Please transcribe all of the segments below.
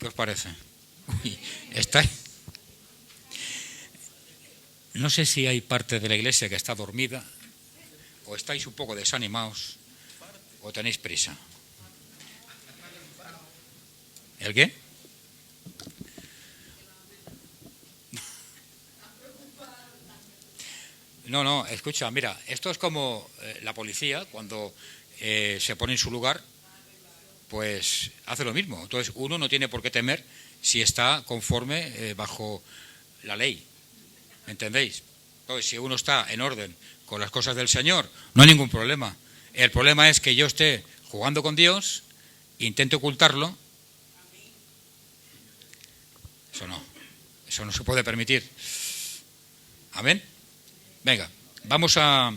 ¿Qué os parece? Uy, está... No sé si hay parte de la iglesia que está dormida, o estáis un poco desanimados, o tenéis prisa. ¿El qué? No, escucha, mira, esto es como la policía cuando se pone en su lugar, pues hace lo mismo. Entonces uno no tiene por qué temer si está conforme bajo la ley. ¿Entendéis? Entonces, si uno está en orden con las cosas del Señor, no hay ningún problema. El problema es que yo esté jugando con Dios, intente ocultarlo. Eso no se puede permitir. Amén. Venga, vamos a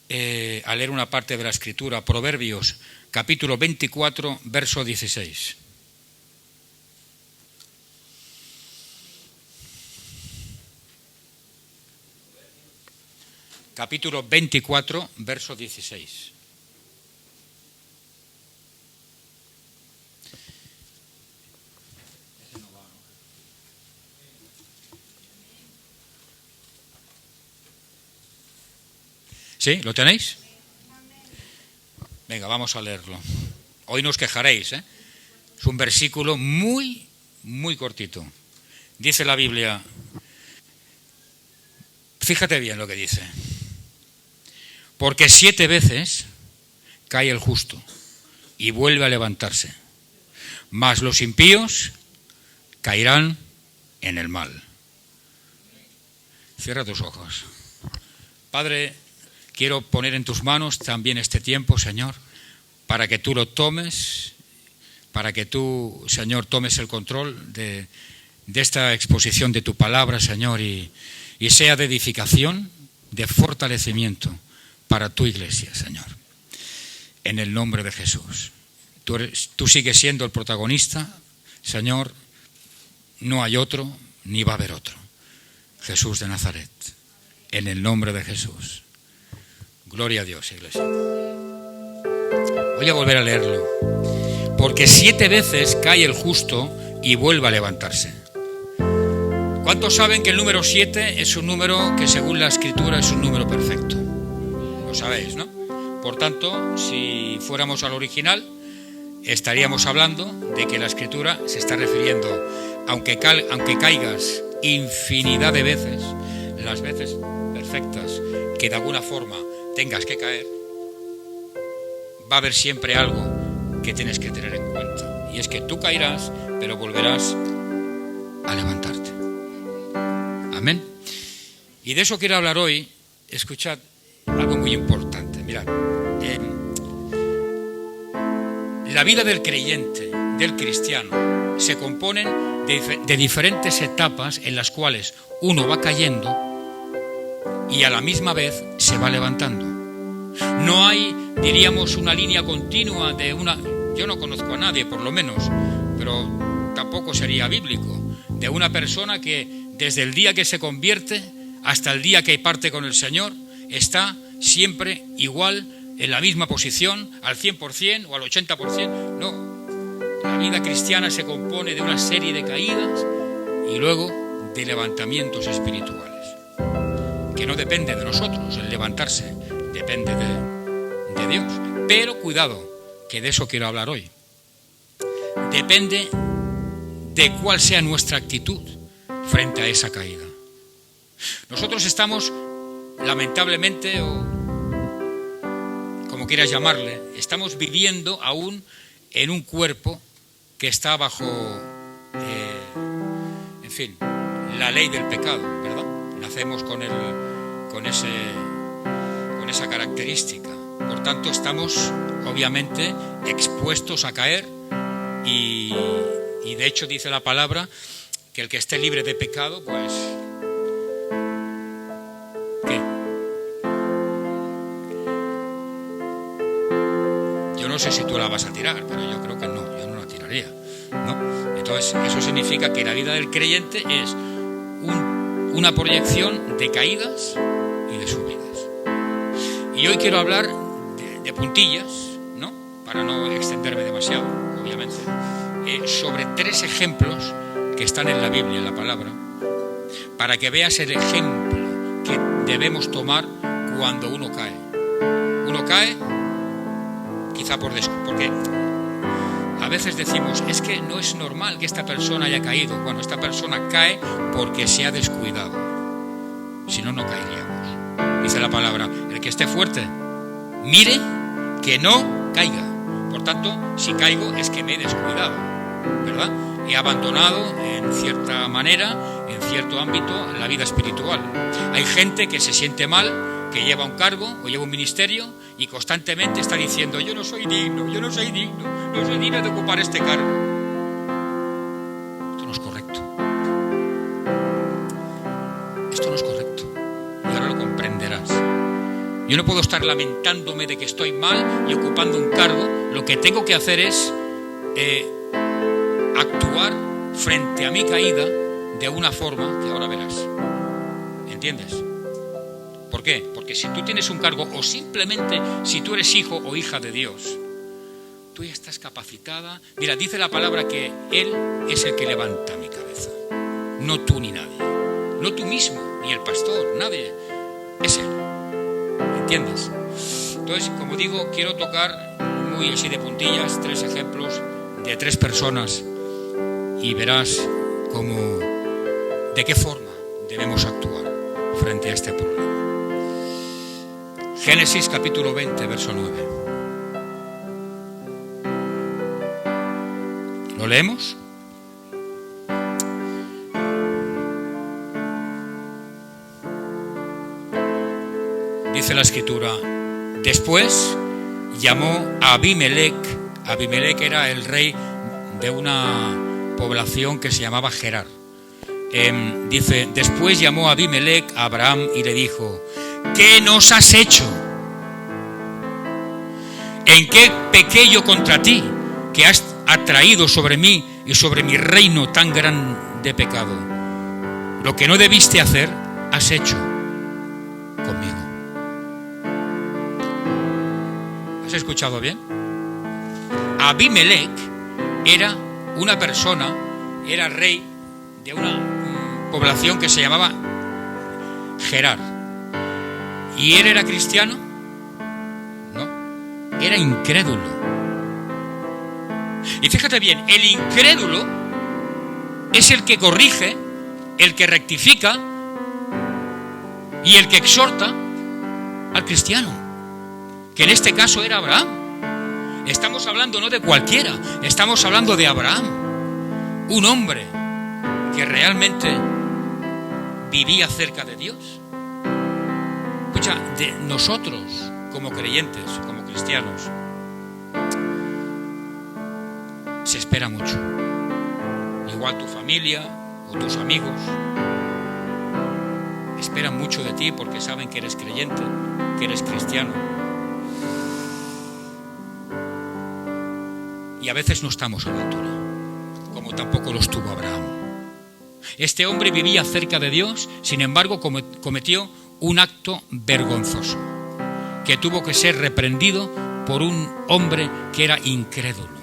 leer una parte de la Escritura, Proverbios, capítulo 24, verso 16. Capítulo 24, verso 16. ¿Sí? ¿Lo tenéis? Venga, vamos a leerlo. Hoy no os quejaréis, ¿eh? Es un versículo muy, muy cortito. Dice la Biblia, fíjate bien lo que dice. Porque 7 veces cae el justo y vuelve a levantarse, mas los impíos caerán en el mal. Cierra tus ojos. Padre, quiero poner en tus manos también este tiempo, Señor, para que tú lo tomes, para que tú, Señor, tomes el control de esta exposición de tu palabra, Señor, y sea de edificación, de fortalecimiento para tu iglesia, Señor. En el nombre de Jesús. Tú sigues siendo el protagonista, Señor, no hay otro, ni va a haber otro. Jesús de Nazaret, en el nombre de Jesús. Gloria a Dios, iglesia. Voy a volver a leerlo. Porque 7 veces cae el justo y vuelve a levantarse. ¿Cuántos saben que el número 7 es un número que según la Escritura es un número perfecto? Lo sabéis, ¿no? Por tanto, si fuéramos al original, estaríamos hablando de que la Escritura se está refiriendo, aunque caigas infinidad de veces, las veces perfectas que de alguna forma tengas que caer, va a haber siempre algo que tienes que tener en cuenta. Y es que tú caerás, pero volverás a levantarte. Amén. Y de eso quiero hablar hoy. Escuchad algo muy importante. Mirad, la vida del creyente, del cristiano, se componen de diferentes etapas en las cuales uno va cayendo y a la misma vez se va levantando. No hay, diríamos, una línea continua de una... Yo no conozco a nadie, por lo menos, pero tampoco sería bíblico, de una persona que desde el día que se convierte hasta el día que parte con el Señor está siempre igual, en la misma posición, al 100% o al 80%. No, la vida cristiana se compone de una serie de caídas y luego de levantamientos espirituales, que no depende de nosotros, el levantarse depende de Dios. Pero cuidado, que de eso quiero hablar hoy. Depende de cuál sea nuestra actitud frente a esa caída. Nosotros estamos, lamentablemente, o como quieras llamarle, estamos viviendo aún en un cuerpo que está bajo, en fin, la ley del pecado, ¿verdad? Nacemos con esa característica. Por tanto, estamos obviamente expuestos a caer y de hecho dice la palabra que el que esté libre de pecado, pues... ¿qué? Yo no sé si tú la vas a tirar, pero yo creo que no, yo no la tiraría, ¿no? Entonces, eso significa que la vida del creyente es una proyección de caídas y de subidas. Y hoy quiero hablar de puntillas, ¿no? Para no extenderme demasiado, obviamente. sobre 3 ejemplos que están en la Biblia, en la palabra, para que veas el ejemplo que debemos tomar cuando uno cae. Uno cae quizá porque a veces decimos, es que no es normal que esta persona haya caído. Bueno, esta persona cae porque se ha descuidado. Si no, no caeríamos. Dice la palabra, el que esté fuerte, mire que no caiga. Por tanto, si caigo es que me he descuidado, ¿verdad? He abandonado en cierta manera, en cierto ámbito, la vida espiritual. Hay gente que se siente mal, que lleva un cargo o lleva un ministerio y constantemente está diciendo, yo no soy digno de ocupar este cargo. Esto no es correcto. Esto no es correcto. Y ahora lo comprenderás. Yo no puedo estar lamentándome de que estoy mal y ocupando un cargo. Lo que tengo que hacer es actuar frente a mi caída de una forma que ahora verás. ¿Entiendes? ¿Por qué? Porque si tú tienes un cargo o simplemente si tú eres hijo o hija de Dios, tú ya estás capacitada. Mira, dice la palabra que Él es el que levanta mi cabeza. No tú ni nadie. No tú mismo, ni el pastor, nadie. Es Él. ¿Entiendes? Entonces, como digo, quiero tocar muy así de puntillas 3 ejemplos de 3 personas y verás cómo, de qué forma debemos actuar frente a este problema. Génesis capítulo 20, verso 9. ¿Lo leemos? Dice la Escritura, después llamó a Abimelec. Abimelec era el rey de una población que se llamaba Gerar. Dice, después llamó a Abimelec a Abraham y le dijo, ¿qué nos has hecho? ¿En qué pequé yo contra ti, que has atraído sobre mí y sobre mi reino tan grande pecado? Lo que no debiste hacer, has hecho conmigo. ¿Has escuchado bien? Abimelec era una persona, era rey de una población que se llamaba Gerar. ¿Y él era cristiano? No, era incrédulo. Y fíjate bien, el incrédulo es el que corrige, el que rectifica y el que exhorta al cristiano, que en este caso era Abraham. Estamos hablando no de cualquiera, estamos hablando de Abraham, un hombre que realmente vivía cerca de Dios. Escucha, de nosotros como creyentes, como cristianos, se espera mucho. Igual tu familia o tus amigos esperan mucho de ti porque saben que eres creyente, que eres cristiano. Y a veces no estamos a la altura, como tampoco lo estuvo Abraham. Este hombre vivía cerca de Dios, sin embargo cometió un acto vergonzoso, que tuvo que ser reprendido por un hombre que era incrédulo.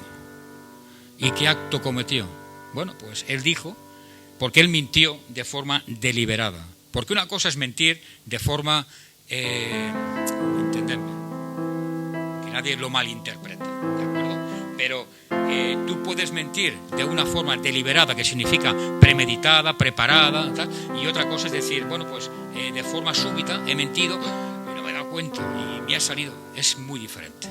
¿Y qué acto cometió? Bueno, pues él dijo, porque él mintió de forma deliberada. Porque una cosa es mentir de forma, entendedme, que nadie lo malinterprete, ¿de acuerdo? Pero tú puedes mentir de una forma deliberada, que significa premeditada, preparada, tal, y otra cosa es decir, bueno, pues de forma súbita he mentido y no me he dado cuenta y me ha salido. Es muy diferente.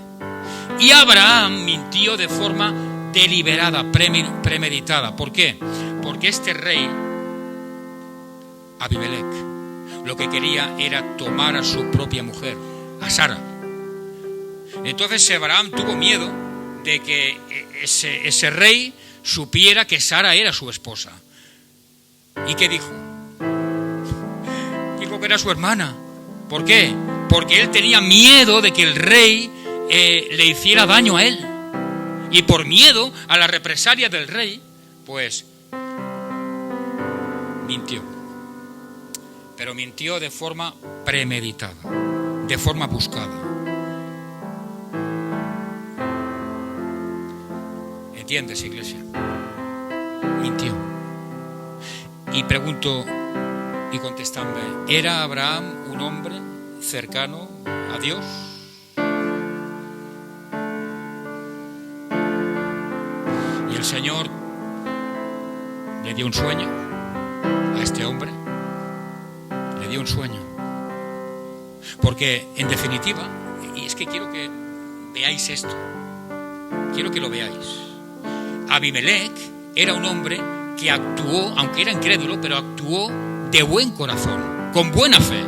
Y Abraham mintió de forma deliberada, premeditada. ¿Por qué? Porque este rey, Abimelec, lo que quería era tomar a su propia mujer, a Sara. Entonces Abraham tuvo miedo de que ese rey supiera que Sara era su esposa. ¿Y qué dijo? Dijo que era su hermana. ¿Por qué? Porque él tenía miedo de que el rey le hiciera daño a él. Y por miedo a la represalia del rey, pues mintió. Pero mintió de forma premeditada, de forma buscada. ¿Entiendes, iglesia? Mintió. Y pregunto, y contestadme, ¿era Abraham un hombre cercano a Dios? Y el Señor le dio un sueño a este hombre, le dio un sueño. Porque, en definitiva, y es que quiero que veáis esto, quiero que lo veáis. Abimelec era un hombre que actuó, aunque era incrédulo, pero actuó de buen corazón, con buena fe.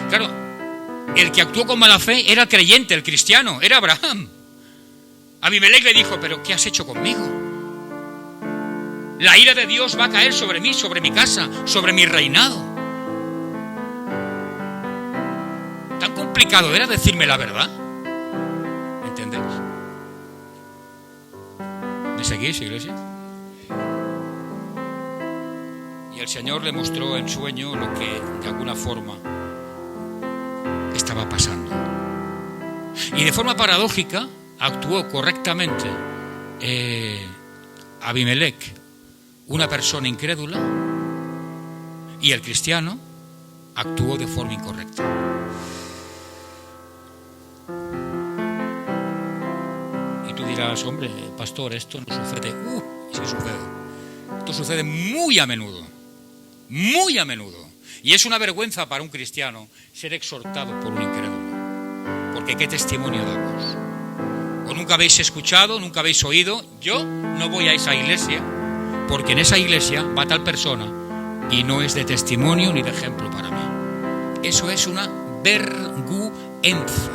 Claro, el que actuó con mala fe era el creyente, el cristiano, era Abraham. Abimelec le dijo, ¿pero qué has hecho conmigo? La ira de Dios va a caer sobre mí, sobre mi casa, sobre mi reinado. Tan complicado era decirme la verdad. ¿Entendéis? ¿Me seguís, iglesia? Y el Señor le mostró en sueño lo que de alguna forma estaba pasando. Y de forma paradójica actuó correctamente Abimelec, una persona incrédula, y el cristiano actuó de forma incorrecta. Y tú dirás, hombre, pastor, esto no sucede. Sí sucede. Esto sucede muy a menudo. Muy a menudo. Y es una vergüenza para un cristiano ser exhortado por un incrédulo. Porque ¿qué testimonio damos? O nunca habéis escuchado, nunca habéis oído. Yo no voy a esa iglesia, porque en esa iglesia va tal persona y no es de testimonio ni de ejemplo para mí. Eso es una vergüenza.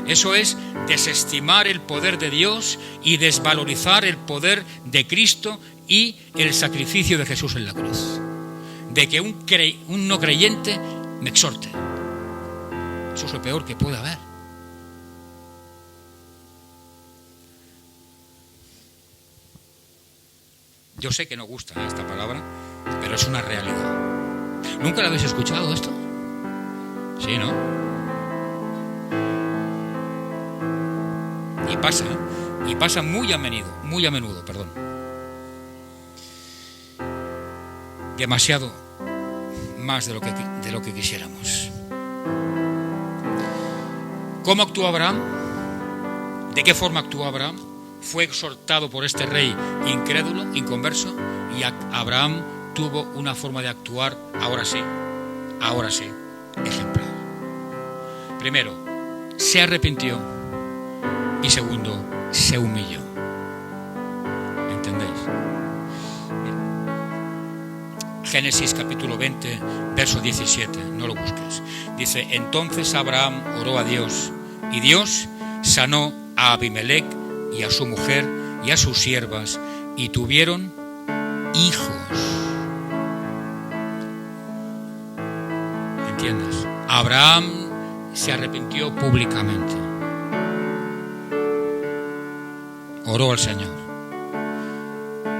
Eso es desestimar el poder de Dios y desvalorizar el poder de Cristo y el sacrificio de Jesús en la cruz. De que un no creyente me exhorte. Eso es lo peor que puede haber. Yo sé que no gusta esta palabra, pero es una realidad. ¿Nunca la habéis escuchado esto? Sí, ¿no? Y pasa muy a menudo, perdón. Demasiado más de lo que quisiéramos. ¿Cómo actuó Abraham? ¿De qué forma actuó Abraham? Fue exhortado por este rey incrédulo, inconverso, y Abraham tuvo una forma de actuar, ahora sí, ejemplar. Primero, se arrepintió, y segundo, se humilló. ¿Entendéis? Génesis capítulo 20, verso 17, no lo busques. Dice, entonces Abraham oró a Dios, y Dios sanó a Abimelec y a su mujer y a sus siervas, y tuvieron hijos. ¿Entiendes? Abraham se arrepintió públicamente. Oró al Señor.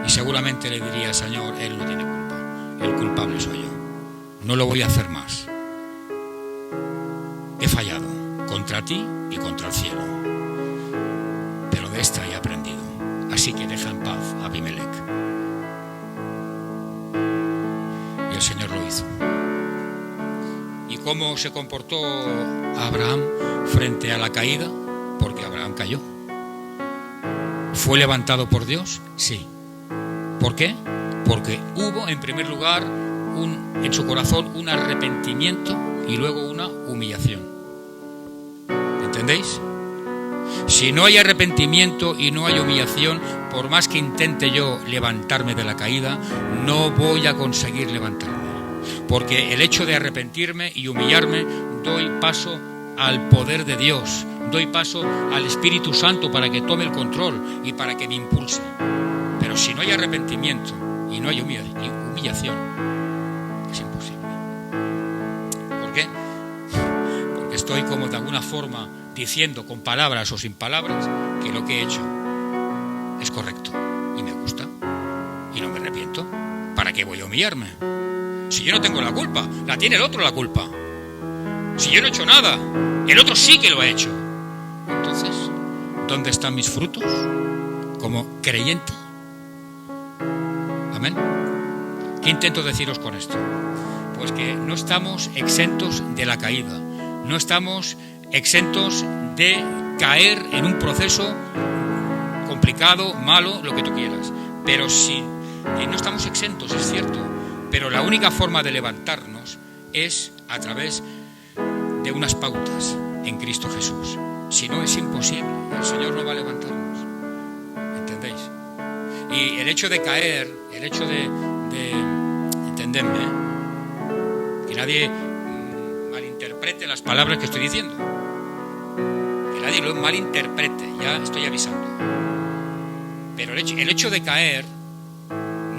Y seguramente le diría, Señor, Él no tiene culpa. El culpable soy yo. No lo voy a hacer más. He fallado contra ti y contra el cielo. Pero de esta he aprendido. Así que deja en paz a Abimelec. Y el Señor lo hizo. ¿Y cómo se comportó Abraham frente a la caída? Porque Abraham cayó. ¿Fue levantado por Dios? Sí. ¿Por qué? Porque hubo, en primer lugar, en su corazón un arrepentimiento y luego una humillación. ¿Entendéis? Si no hay arrepentimiento y no hay humillación, por más que intente yo levantarme de la caída, no voy a conseguir levantarme. Porque el hecho de arrepentirme y humillarme, doy paso al poder de Dios, doy paso al Espíritu Santo para que tome el control y para que me impulse. Pero si no hay arrepentimiento y no hay humillación, es imposible. ¿Por qué? Porque estoy como de alguna forma diciendo con palabras o sin palabras que lo que he hecho es correcto y me gusta y no me arrepiento. ¿Para qué voy a humillarme? Si yo no tengo la culpa, la tiene el otro la culpa. Si yo no he hecho nada, el otro sí que lo ha hecho. Entonces, ¿dónde están mis frutos? Como creyente. Amén. ¿Qué intento deciros con esto? Pues que no estamos exentos de la caída, no estamos exentos de caer en un proceso complicado, malo, lo que tú quieras, pero sí, no estamos exentos, es cierto, pero la única forma de levantarnos es a través de unas pautas en Cristo Jesús. Si no, es imposible, el Señor no va a levantarnos, ¿entendéis? Y el hecho de caer, el hecho de entendedme, que nadie malinterprete las palabras que estoy diciendo, que nadie lo malinterprete, ya estoy avisando. Pero el hecho de caer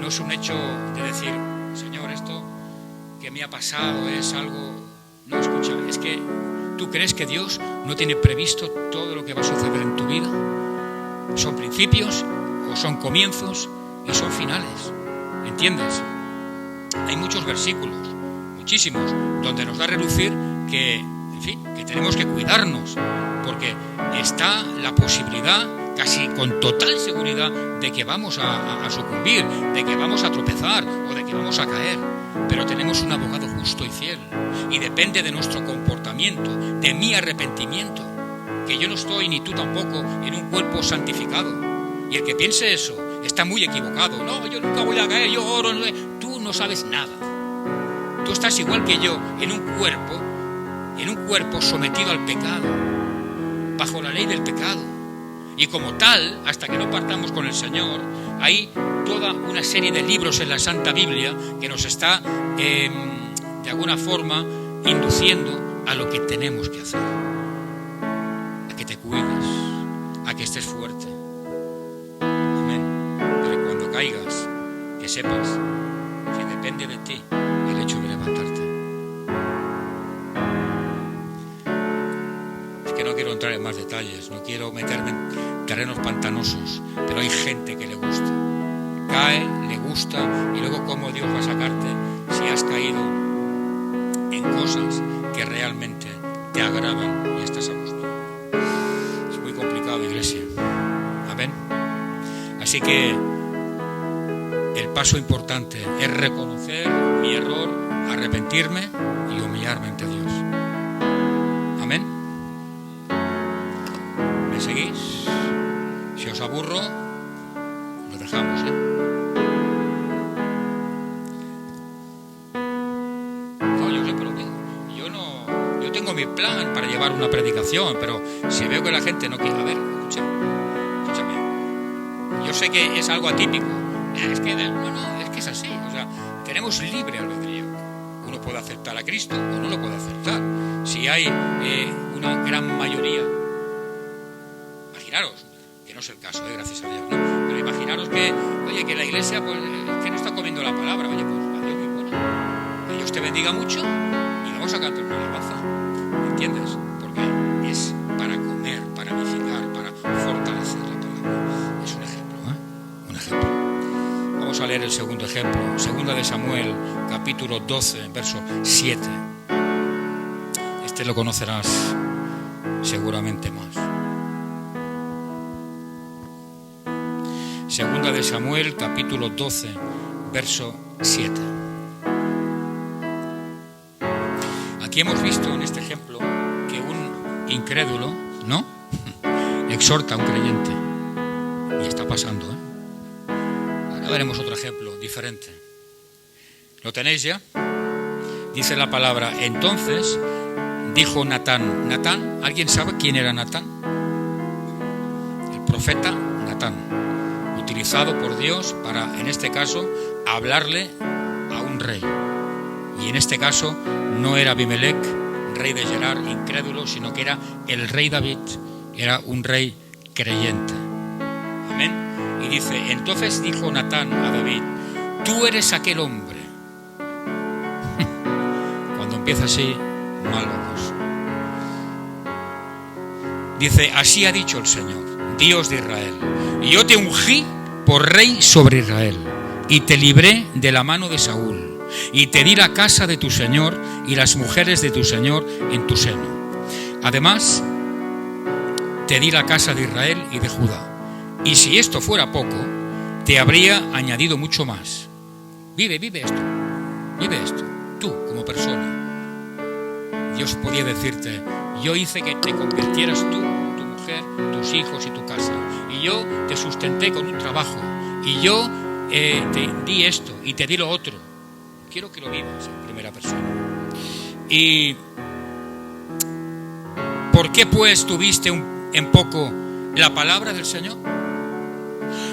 no es un hecho de decir, Señor, esto que me ha pasado es algo... No, escucha, es que tú crees que Dios no tiene previsto todo lo que va a suceder en tu vida. Son principios o son comienzos y son finales, ¿entiendes? Hay muchos versículos, muchísimos, donde nos da a relucir que, en fin, que tenemos que cuidarnos, porque está la posibilidad, casi con total seguridad, de que vamos a sucumbir, de que vamos a tropezar o de que vamos a caer. Pero tenemos un abogado justo y fiel, y depende de nuestro comportamiento, de mi arrepentimiento, que yo no estoy, ni tú tampoco, en un cuerpo santificado. Y el que piense eso está muy equivocado. No, yo nunca voy a caer, yo oro, no. Tú no sabes nada. Tú estás igual que yo en un cuerpo sometido al pecado, bajo la ley del pecado. Y como tal, hasta que no partamos con el Señor, hay toda una serie de libros en la Santa Biblia que nos está, de alguna forma, induciendo a lo que tenemos que hacer. A que te cuides, a que estés fuerte. Amén. Pero cuando caigas, que sepas que depende de ti el hecho de levantarte. Es que no quiero entrar en más detalles, no quiero meterme en terrenos pantanosos, pero hay gente que le gusta. Cae, le gusta, y luego cómo Dios va a sacarte si has caído en cosas que realmente te agradan y estás a gusto. Es muy complicado, iglesia. Amén. Así que el paso importante es reconocer mi error, arrepentirme y humillarme ante Dios. Amén. ¿Me seguís? Si os aburro, lo dejamos, No, yo siempre lo digo. Yo tengo mi plan para llevar una predicación, pero si veo que la gente no quiere... A ver, escúchame. Yo sé que es algo atípico. Es que es así. O sea, tenemos libre albedrío. Uno puede aceptar a Cristo o no lo puede aceptar. Si hay una gran mayoría, imaginaros, que no es el caso, gracias a Dios, ¿no? Pero imaginaros que, oye, que la iglesia, pues, que no está comiendo la palabra, oye, pues, adiós, muy bueno. Que Dios te bendiga mucho y vamos a cantar una alabanza, ¿entiendes? Porque es para comer, para edificar, para fortalecer la palabra. Es un ejemplo, Un ejemplo. Vamos a leer el segundo ejemplo, 2 de Samuel, capítulo 12, verso 7. Este lo conocerás seguramente más. 2 de Samuel, capítulo 12, verso 7. Aquí hemos visto en este ejemplo que un incrédulo, ¿no?, exhorta a un creyente. Y está pasando, Ahora veremos otro ejemplo diferente. ¿Lo tenéis ya? Dice la palabra: entonces dijo Natán. Natán, ¿alguien sabe quién era Natán? El profeta Natán, utilizado por Dios para, en este caso, hablarle a un rey. Y en este caso no era Abimelech, rey de Gerar, incrédulo, sino que era el rey David, era un rey creyente. Amén. Y dice: entonces dijo Natán a David: tú eres aquel hombre. Cuando empieza así, mal vamos. Dice: así ha dicho el Señor, Dios de Israel, y yo te ungí por rey sobre Israel, y te libré de la mano de Saúl, y te di la casa de tu Señor y las mujeres de tu Señor en tu seno. Además, te di la casa de Israel y de Judá. Y si esto fuera poco, te habría añadido mucho más. Vive esto, tú como persona. Dios podía decirte: yo hice que te convirtieras tú, tu mujer, tus hijos y tu casa. Y yo te sustenté con un trabajo. Y yo te di esto y te di lo otro. Quiero que lo vivas en primera persona. ¿Y por qué pues tuviste en poco la palabra del Señor,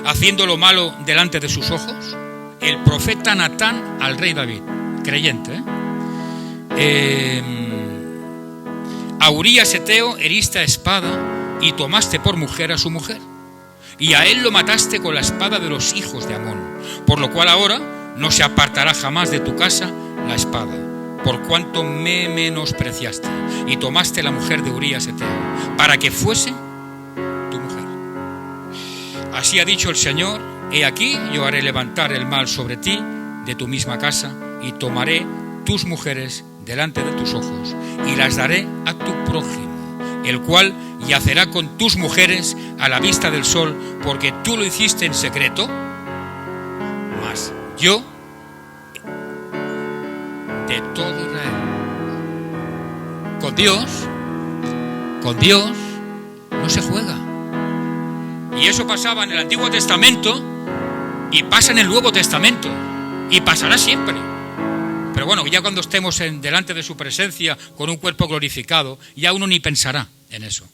haciendo lo malo delante de sus ojos? El profeta Natán al rey David, creyente, a Urías Eteo heriste a espada y tomaste por mujer a su mujer, y a él lo mataste con la espada de los hijos de Amón, por lo cual ahora no se apartará jamás de tu casa la espada, por cuanto me menospreciaste y tomaste la mujer de Urías Eteo, para que fuese tu mujer. Así ha dicho el Señor: he aquí, yo haré levantar el mal sobre ti de tu misma casa, y tomaré tus mujeres delante de tus ojos, y las daré a tu prójimo, el cual yacerá con tus mujeres a la vista del sol, porque tú lo hiciste en secreto, mas yo de todo Israel. Con Dios no se juega. Y eso pasaba en el Antiguo Testamento y pasa en el Nuevo Testamento y pasará siempre. Pero bueno, ya cuando estemos delante de su presencia con un cuerpo glorificado, ya uno ni pensará en eso.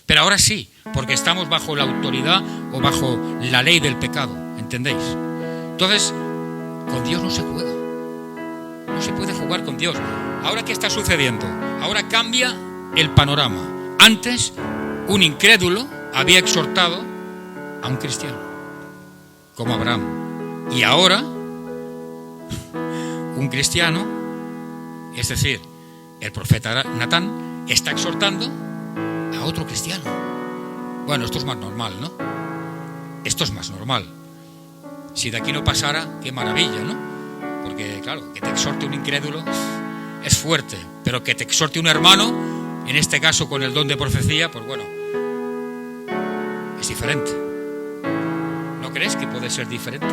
Pero ahora sí, porque estamos bajo la autoridad o bajo la ley del pecado, ¿entendéis? Entonces, con Dios no se juega. No se puede jugar con Dios. ¿Ahora qué está sucediendo? Ahora cambia el panorama. Antes, un incrédulo había exhortado a un cristiano, como Abraham. Y ahora, un cristiano, es decir, el profeta Natán, está exhortando a otro cristiano. Bueno, esto es más normal, ¿no? Esto es más normal. Si de aquí no pasara, qué maravilla, ¿no? Porque, claro, que te exhorte un incrédulo es fuerte, pero que te exhorte un hermano, en este caso con el don de profecía, pues bueno, es diferente. ¿No crees que puede ser diferente?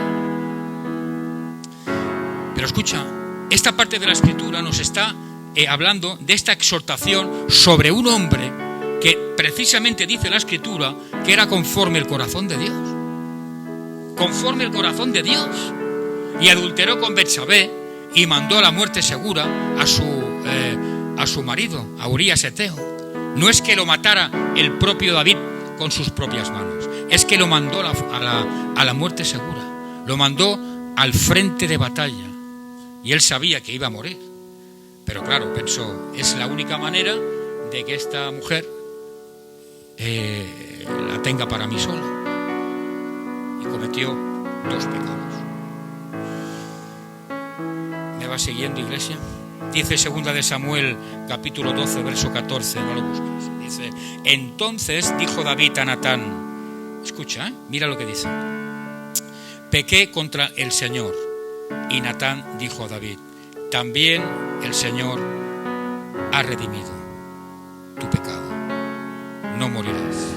Pero escucha, esta parte de la Escritura nos está hablando de esta exhortación sobre un hombre que precisamente dice la Escritura que era conforme el corazón de Dios. Conforme el corazón de Dios. Y adulteró con Betsabé y mandó a la muerte segura a su marido, a Urías Eteo. No es que lo matara el propio David con sus propias manos, es que lo mandó a la muerte segura, lo mandó al frente de batalla, y él sabía que iba a morir, pero claro, pensó, es la única manera de que esta mujer la tenga para mí sola, y cometió dos pecados. ¿Me va siguiendo, iglesia? Dice 2 de Samuel, capítulo 12, verso 14, no lo busques. Dice: entonces dijo David a Natán, escucha, mira lo que dice: pequé contra el Señor. Y Natán dijo a David: también el Señor ha redimido tu pecado, no morirás.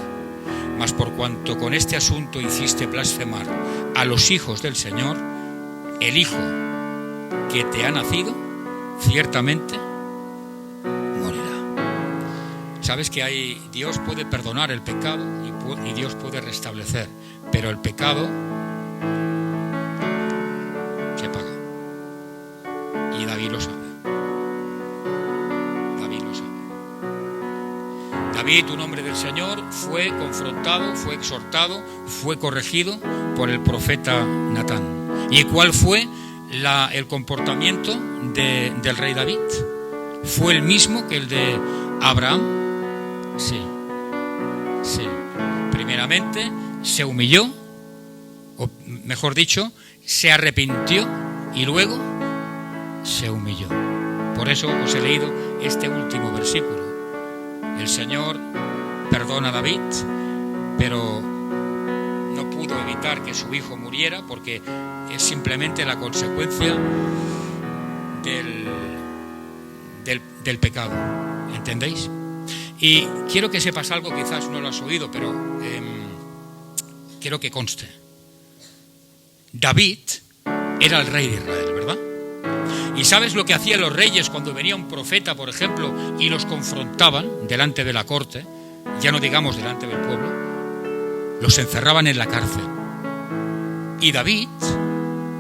Mas por cuanto con este asunto hiciste blasfemar a los hijos del Señor, el hijo que te ha nacido ciertamente morirá. Sabes que Dios puede perdonar el pecado y Dios puede restablecer, pero el pecado se paga. Y David lo sabe. David, un hombre del Señor, fue confrontado, fue exhortado, fue corregido por el profeta Natán. ¿Y cuál fue el comportamiento del rey David? ¿Fue el mismo que el de Abraham? Sí. Primeramente se humilló, o mejor dicho, se arrepintió y luego se humilló. Por eso os he leído este último versículo. El Señor perdona a David, pero no pudo evitar que su hijo muriera porque es simplemente la consecuencia del pecado. ¿Entendéis? Y quiero que sepas algo, quizás no lo has oído, pero quiero que conste. David era el rey de Israel, ¿verdad? ¿Y sabes lo que hacían los reyes cuando venía un profeta, por ejemplo, y los confrontaban delante de la corte? Ya no digamos delante del pueblo. Los encerraban en la cárcel. Y David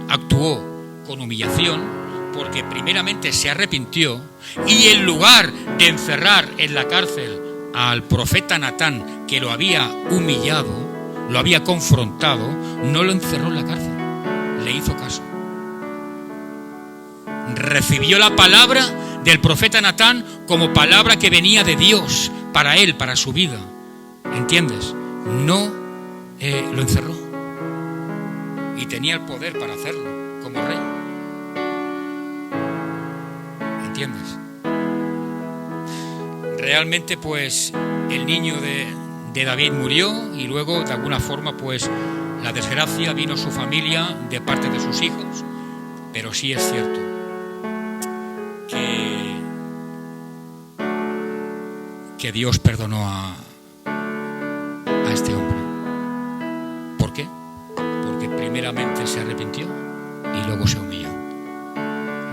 actuó con humillación porque primeramente se arrepintió, y en lugar de encerrar en la cárcel al profeta Natán, que lo había humillado, lo había confrontado, no lo encerró en la cárcel, le hizo caso. Recibió la palabra del profeta Natán como palabra que venía de Dios para él, para su vida. ¿Entiendes? No lo encerró. Y tenía el poder para hacerlo como rey. ¿Entiendes? Realmente, pues, el niño de David murió, y luego, de alguna forma, pues, la desgracia vino a su familia de parte de sus hijos. Pero sí es cierto que Dios perdonó a este hombre. ¿Por qué? Porque primeramente se arrepintió y luego se humilló.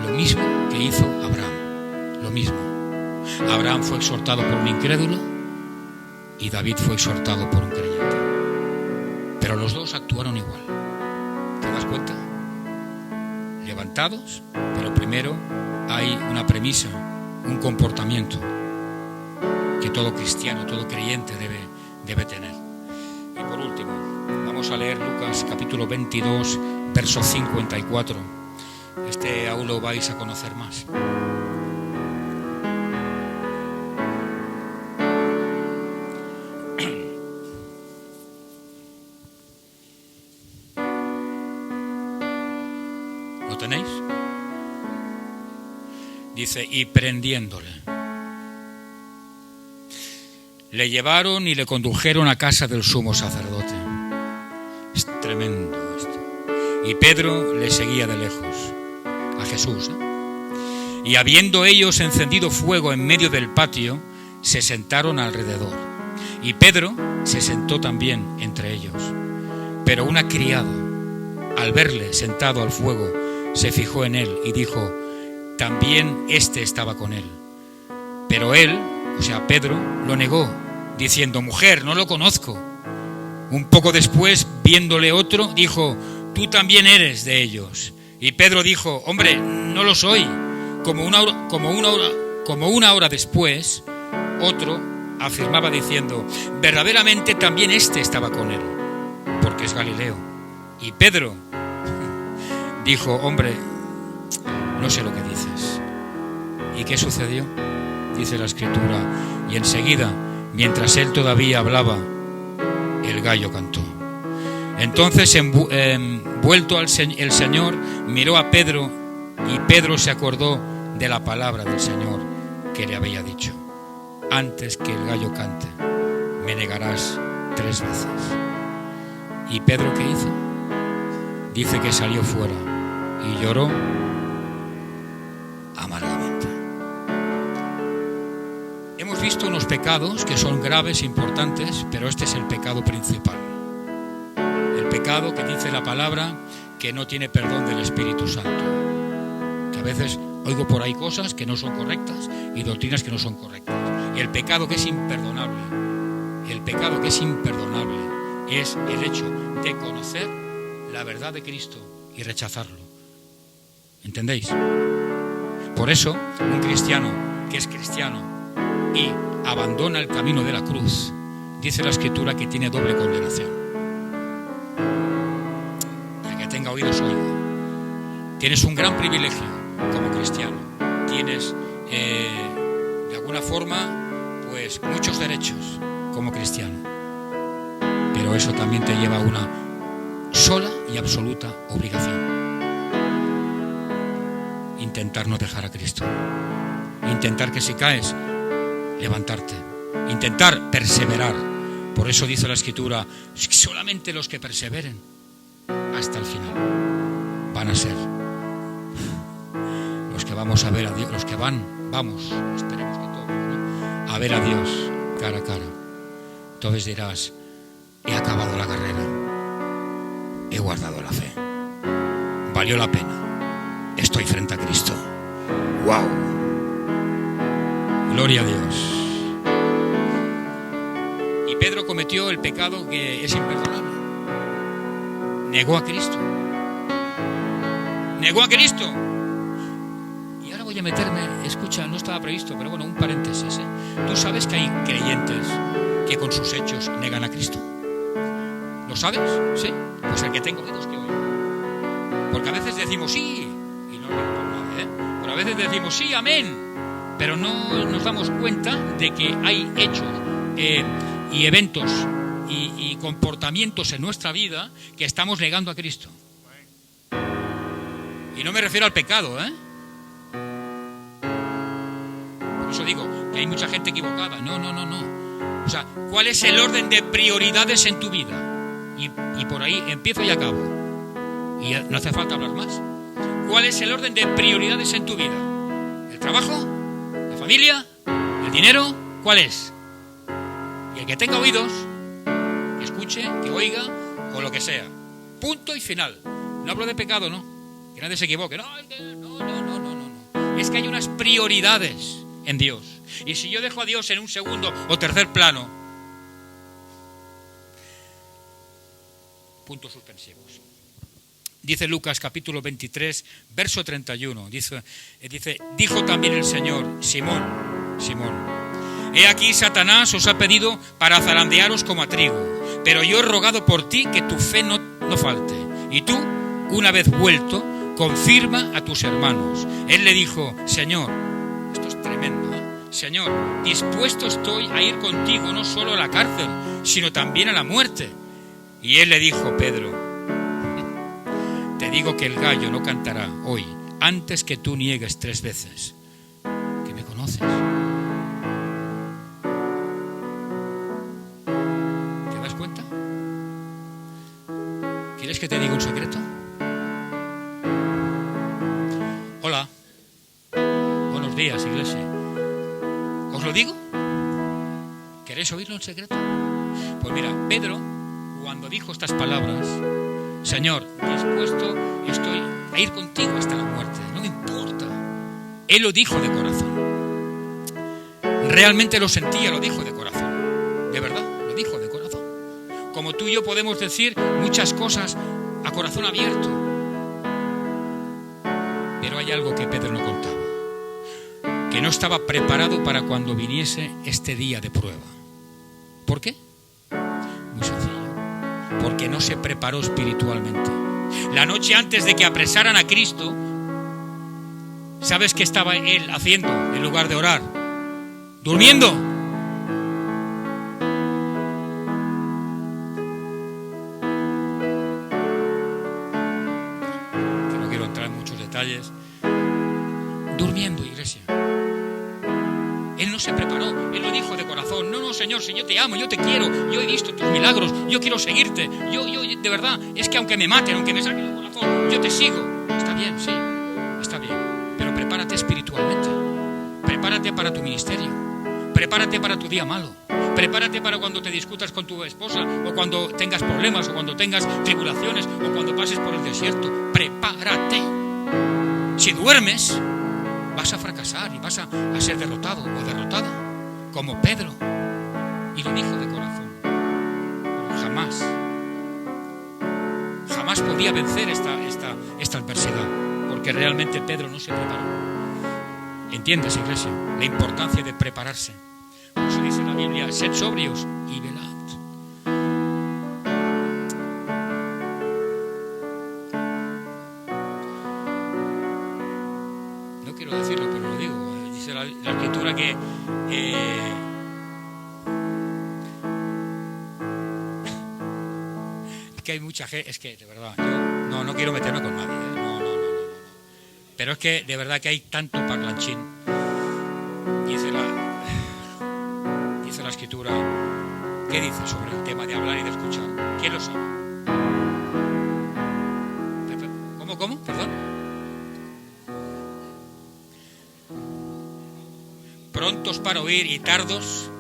Lo mismo que hizo Abraham. Lo mismo. Abraham fue exhortado por un incrédulo y David fue exhortado por un creyente. Pero los dos actuaron igual. ¿Te das cuenta? Levantados, pero primero hay una premisa, un comportamiento que todo cristiano, todo creyente debe tener. Y por último, vamos a leer Lucas capítulo 22, verso 54. Aún lo vais a conocer más. ¿Lo tenéis? Dice: y prendiéndole, le llevaron y le condujeron a casa del sumo sacerdote. Es tremendo esto. Y Pedro le seguía de lejos a Jesús, Y habiendo ellos encendido fuego en medio del patio, se sentaron alrededor. Y Pedro se sentó también entre ellos. Pero una criada, al verle sentado al fuego, se fijó en él y dijo: también éste estaba con él. Pero él, o sea, Pedro, lo negó, diciendo: mujer, no lo conozco. Un poco después, viéndole otro, dijo: tú también eres de ellos. Y Pedro dijo: hombre, no lo soy. Como una hora después, otro afirmaba diciendo: verdaderamente también éste estaba con él, porque es Galileo. Y Pedro dijo: hombre, no sé lo que dices. ¿Y qué sucedió? Dice la Escritura: y enseguida, mientras él todavía hablaba, el gallo cantó. Entonces, vuelto el Señor, miró a Pedro, y Pedro se acordó de la palabra del Señor que le había dicho: antes que el gallo cante, me negarás 3 veces. ¿Y Pedro qué hizo? Dice que salió fuera y lloró amargamente. Hemos visto unos pecados que son graves, importantes, pero este es el pecado principal. El pecado que dice la palabra que no tiene perdón del Espíritu Santo. Que a veces oigo por ahí cosas que no son correctas y doctrinas que no son correctas. Y el pecado que es imperdonable, es el hecho de conocer la verdad de Cristo y rechazarlo. ¿Entendéis? Por eso, un cristiano que es cristiano y abandona el camino de la cruz, dice la Escritura que tiene doble condenación. El que tenga oídos oiga. Tienes un gran privilegio como cristiano. Tienes, de alguna forma, pues muchos derechos como cristiano. Pero eso también te lleva a una sola y absoluta obligación: intentar no dejar a Cristo, intentar que si caes, levantarte, intentar perseverar. Por eso dice la Escritura: solamente los que perseveren hasta el final van a ser los que vamos a ver a Dios, los que vamos, esperemos que todos, ¿no?, a ver a Dios cara a cara. Entonces dirás, he acabado la carrera, he guardado la fe, valió la pena, estoy frente a Cristo. ¡Wow! Gloria a Dios. Y Pedro cometió el pecado que es imperdonable. Negó a Cristo. Negó a Cristo. Y ahora voy a meterme, escucha, no estaba previsto, pero bueno, un paréntesis. Tú sabes que hay creyentes que con sus hechos negan a Cristo. ¿Lo sabes? ¿Sí? Pues el que tenga oídos que oiga. Porque a veces decimos sí, y no lo digo por nadie, pero a veces decimos sí, amén, pero no nos damos cuenta de que hay hechos y eventos y comportamientos en nuestra vida que estamos negando a Cristo. Y no me refiero al pecado, Por eso digo que hay mucha gente equivocada. No. O sea, ¿cuál es el orden de prioridades en tu vida? Y por ahí empiezo y acabo. Y no hace falta hablar más. ¿Cuál es el orden de prioridades en tu vida? ¿El trabajo? ¿La familia? ¿El dinero? ¿Cuál es? Y el que tenga oídos, que escuche, que oiga, o lo que sea. Punto y final. No hablo de pecado, ¿no? Que nadie se equivoque. No. Es que hay unas prioridades en Dios. Y si yo dejo a Dios en un segundo o tercer plano, puntos suspensivos. Dice Lucas capítulo 23, verso 31. Dice, dijo también el Señor, Simón, he aquí Satanás os ha pedido para zarandearos como a trigo, pero yo he rogado por ti que tu fe no falte. Y tú, una vez vuelto, confirma a tus hermanos. Él le dijo, Señor, esto es tremendo, Señor, dispuesto estoy a ir contigo no solo a la cárcel, sino también a la muerte. Y él le dijo, Pedro, te digo que el gallo no cantará hoy antes que tú niegues 3 veces que me conoces. ¿Te das cuenta? ¿Quieres que te diga un secreto? Hola. Buenos días, iglesia. ¿Os lo digo? ¿Queréis oírlo en secreto? Pues mira, Pedro, cuando dijo estas palabras, Señor, dispuesto estoy a ir contigo hasta la muerte, no me importa. Él lo dijo de corazón. Realmente lo sentía, lo dijo de corazón. De verdad, lo dijo de corazón. Como tú y yo podemos decir muchas cosas a corazón abierto. Pero hay algo que Pedro no contaba. Que no estaba preparado para cuando viniese este día de prueba. ¿Por qué? Muy sencillo. Porque no se preparó espiritualmente. La noche antes de que apresaran a Cristo, ¿sabes qué estaba él haciendo en lugar de orar? Durmiendo. Que no quiero entrar en muchos detalles. Durmiendo, iglesia. Él no se preparó, él lo dijo de corazón. No, Señor, si yo te amo, yo te quiero, yo he visto tus milagros, yo quiero seguirte, yo de verdad, es que aunque me maten, aunque me saquen el corazón, yo te sigo. Está bien, sí, está bien, pero prepárate espiritualmente, prepárate para tu ministerio, prepárate para tu día malo, prepárate para cuando te discutas con tu esposa, o cuando tengas problemas, o cuando tengas tribulaciones, o cuando pases por el desierto. Prepárate. Si duermes, vas a fracasar y vas a ser derrotado o derrotada, como Pedro. Y lo dijo de corazón. Pero jamás podía vencer esta adversidad, porque realmente Pedro no se preparó. ¿Entiendes, iglesia? La importancia de prepararse. Por eso dice la Biblia, sed sobrios y velad. No quiero decirlo, pero lo digo. Dice la escritura que que hay mucha gente, es que de verdad, yo no quiero meterme con nadie, no. Pero es que de verdad que hay tanto parlanchín. Dice la escritura, ¿qué dice sobre el tema de hablar y de escuchar? ¿Quién lo sabe? ¿Cómo? Perdón. Prontos para oír y tardos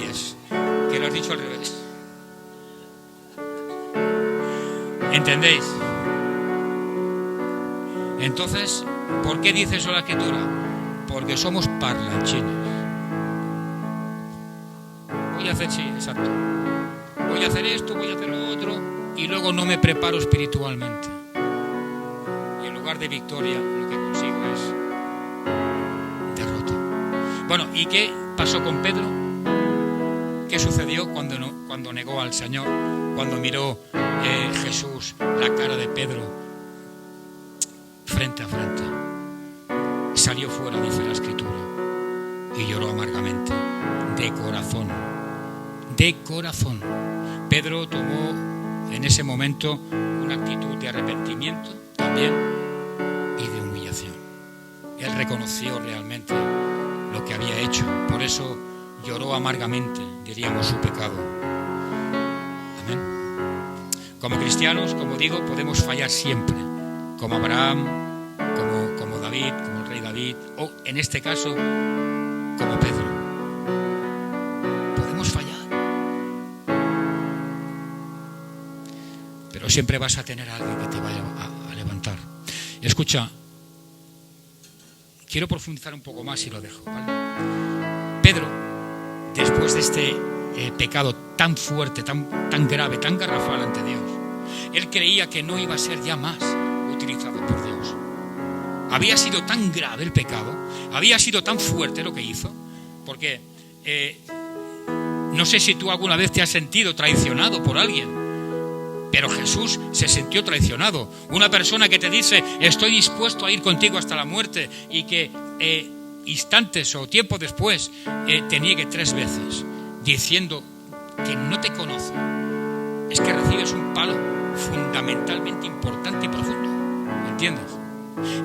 oyes, que lo has dicho al revés. ¿Entendéis? Entonces, ¿por qué dice eso la Escritura? Porque somos parlanchines. Voy a hacer, sí, exacto. Voy a hacer esto, voy a hacer lo otro, y luego no me preparo espiritualmente. Y en lugar de victoria, lo que consigo es derrota. Bueno, ¿y qué pasó con Pedro? ¿Qué sucedió cuando negó al Señor? Cuando miró Jesús la cara de Pedro frente a frente. Salió fuera, dice la Escritura, y lloró amargamente, de corazón. De corazón. Pedro tomó en ese momento una actitud de arrepentimiento también y de humillación. Él reconoció realmente lo que había hecho. Por eso lloró amargamente, diríamos, su pecado. Amén. Como cristianos, como digo, podemos fallar siempre, como Abraham, como David, como el rey David, o en este caso, como Pedro. Podemos fallar. Pero siempre vas a tener a alguien que te vaya a levantar. Escucha, quiero profundizar un poco más y lo dejo, ¿vale? Pedro, después de este pecado tan fuerte, tan grave, tan garrafal ante Dios, él creía que no iba a ser ya más utilizado por Dios. Había sido tan grave el pecado, había sido tan fuerte lo que hizo, porque no sé si tú alguna vez te has sentido traicionado por alguien, pero Jesús se sintió traicionado. Una persona que te dice, estoy dispuesto a ir contigo hasta la muerte, y que instantes o tiempo después te niegue 3 veces, diciendo que no te conoce, es que recibes un palo fundamentalmente importante y profundo. ¿Me entiendes?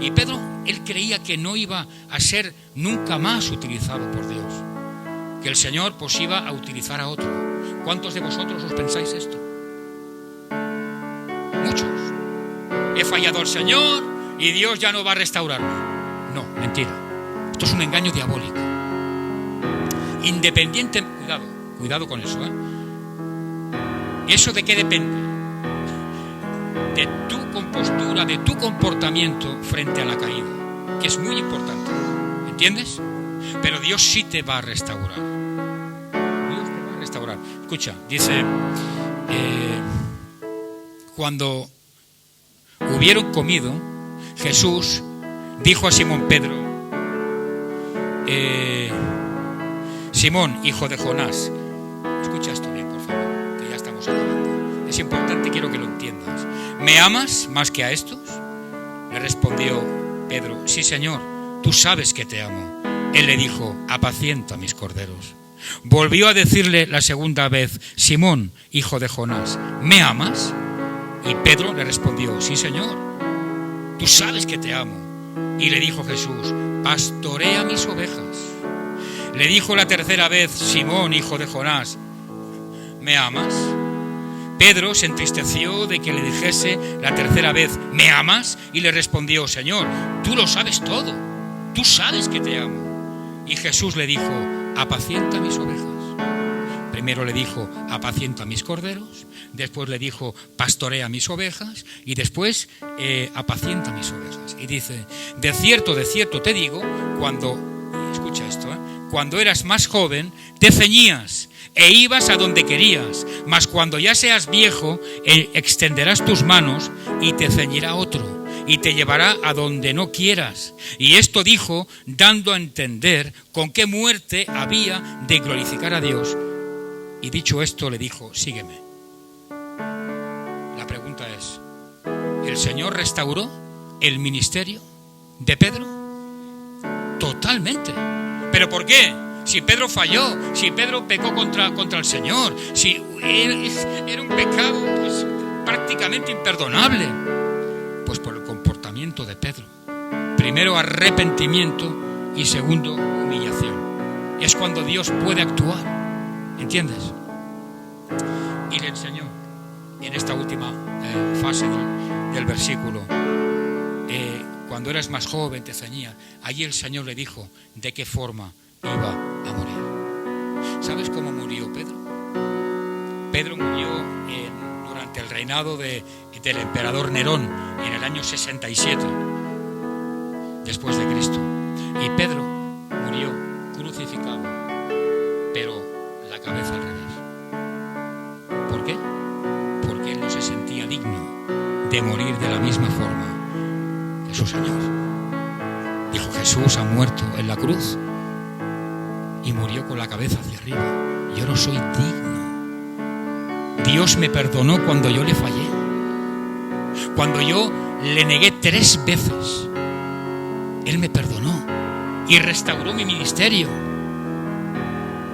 Y Pedro, él creía que no iba a ser nunca más utilizado por Dios, que el Señor pues iba a utilizar a otro. ¿Cuántos de vosotros os pensáis esto? Muchos. He fallado al Señor y Dios ya no va a restaurarme. No, mentira. Esto es un engaño diabólico. Independiente, cuidado con eso, ¿eh? ¿Eso de qué depende? De tu compostura, de tu comportamiento frente a la caída, que es muy importante. ¿Entiendes? Pero Dios sí te va a restaurar. Dios te va a restaurar. Escucha, dice, cuando hubieron comido, Jesús dijo a Simón Pedro, Simón, hijo de Jonás, escucha esto bien, por favor, que ya estamos acabando. Es importante, quiero que lo entiendas. ¿Me amas más que a estos? Le respondió Pedro, sí, Señor, tú sabes que te amo. Él le dijo, apacienta mis corderos. Volvió a decirle la segunda vez, Simón, hijo de Jonás, ¿me amas? Y Pedro le respondió, sí, Señor, tú sabes que te amo. Y le dijo Jesús, pastorea mis ovejas. Le dijo la tercera vez, Simón, hijo de Jonás, ¿me amas? Pedro se entristeció de que le dijese la tercera vez, ¿me amas? Y le respondió, Señor, tú lo sabes todo, tú sabes que te amo. Y Jesús le dijo, apacienta mis ovejas. Primero le dijo, apacienta mis corderos, después le dijo, pastorea mis ovejas, y después, apacienta mis ovejas. Y dice, de cierto te digo, escucha esto, cuando eras más joven, te ceñías e ibas a donde querías, mas cuando ya seas viejo, extenderás tus manos y te ceñirá otro, y te llevará a donde no quieras. Y esto dijo, dando a entender con qué muerte había de glorificar a Dios. Y dicho esto, le dijo, sígueme. La pregunta es, ¿el Señor restauró el ministerio de Pedro? Totalmente. ¿Pero por qué? Si Pedro falló, si Pedro pecó contra el Señor, si era un pecado pues, prácticamente imperdonable, pues por el comportamiento de Pedro. Primero arrepentimiento y segundo humillación. Es cuando Dios puede actuar. ¿Entiendes? Y le enseñó en esta última fase del versículo, cuando eras más joven te ceñía. Allí el Señor le dijo de qué forma iba a morir. ¿Sabes cómo murió Pedro? Pedro murió durante el reinado del emperador Nerón en el año 67 después de Cristo. Y Pedro murió crucificado, pero la cabeza al revés. ¿Por qué? Porque él no se sentía digno de morir de la misma forma que su Señor. Dijo: Jesús ha muerto en la cruz y murió con la cabeza hacia arriba. Yo no soy digno. Dios me perdonó cuando yo le fallé, cuando yo le negué 3 veces. Él me perdonó y restauró mi ministerio.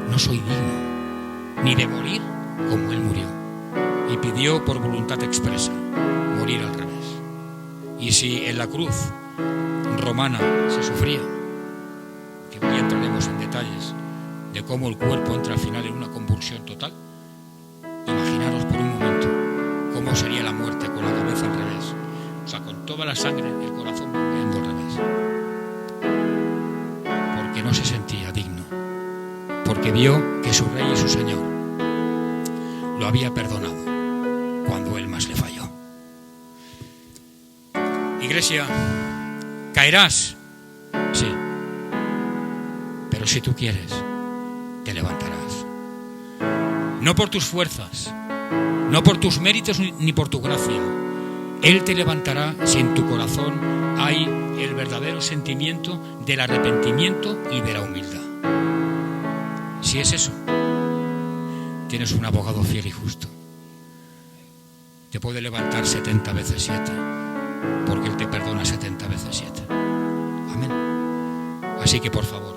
No soy digno ni de morir como Él murió, y pidió por voluntad expresa morir al revés. Y si en la cruz romana se sufría, que hoy entraremos en detalles de cómo el cuerpo entra al final en una convulsión total, imaginaros por un momento cómo sería la muerte con la cabeza al revés, o sea, con toda la sangre y el corazón bombeando al revés, porque no se sentía digno, porque vio que su Rey y su Señor lo había perdonado cuando Él más le falló. Iglesia, caerás, sí, pero si tú quieres, te levantarás. No por tus fuerzas, no por tus méritos ni por tu gracia. Él te levantará si en tu corazón hay el verdadero sentimiento del arrepentimiento y de la humildad. Si es eso, tienes un abogado fiel y justo. Te puede levantar 70 veces 7, porque Él te perdona 70 veces 7. Amén. Así que, por favor,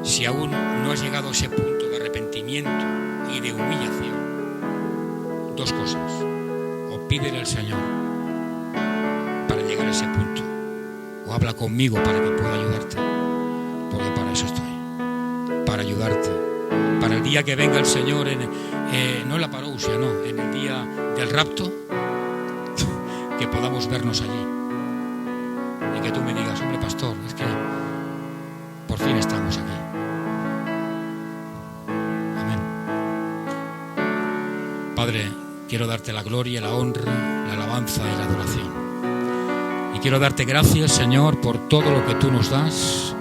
si aún no has llegado a ese punto de arrepentimiento y de humillación, 2 cosas: o pídele al Señor para llegar a ese punto, o habla conmigo para que pueda ayudarte, porque para eso estoy, para ayudarte, para el día que venga el Señor, no en la parousia, no, en el día del rapto, que podamos vernos allí y que tú me digas: hombre, pastor, es que por fin estamos aquí. Amén. Padre, quiero darte la gloria, la honra, la alabanza y la adoración. Y quiero darte gracias, Señor, por todo lo que tú nos das